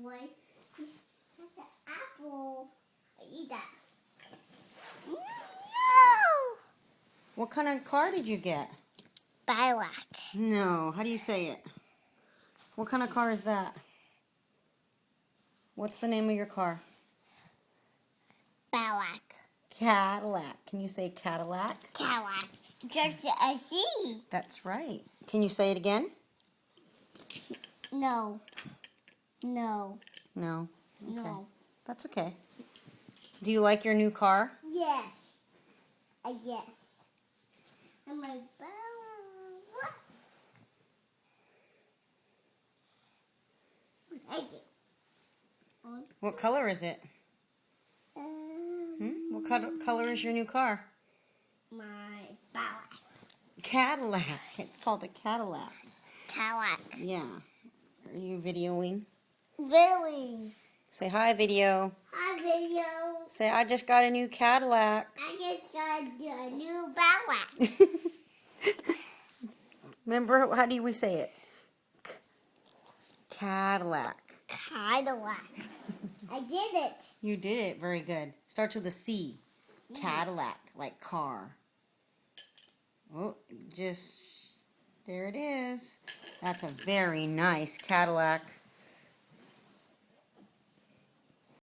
boy. That's an apple. I eat that. No! What kind of car did you get? Lilac. No. How do you say it? What kind of car is that? What's the name of your car? Lilac. Cadillac. Can you say Cadillac? Cadillac. Just a C. That's right. Can you say it again? No. No. No. Okay. No. That's okay. Do you like your new car? Yes. Yes. I'm like, What color is it? What color is your new car? My Lilac. Cadillac. It's called a Cadillac. Cadillac. Yeah. Are you videoing? Really? Say hi, video. Hi, video. Say, I just got a new Cadillac. I just got a new Lilac. Remember, how do we say it? Cadillac. Cadillac. I did it. You did it. Very good. Starts with a C. Cadillac, like car. Oh, there it is. That's a very nice Cadillac.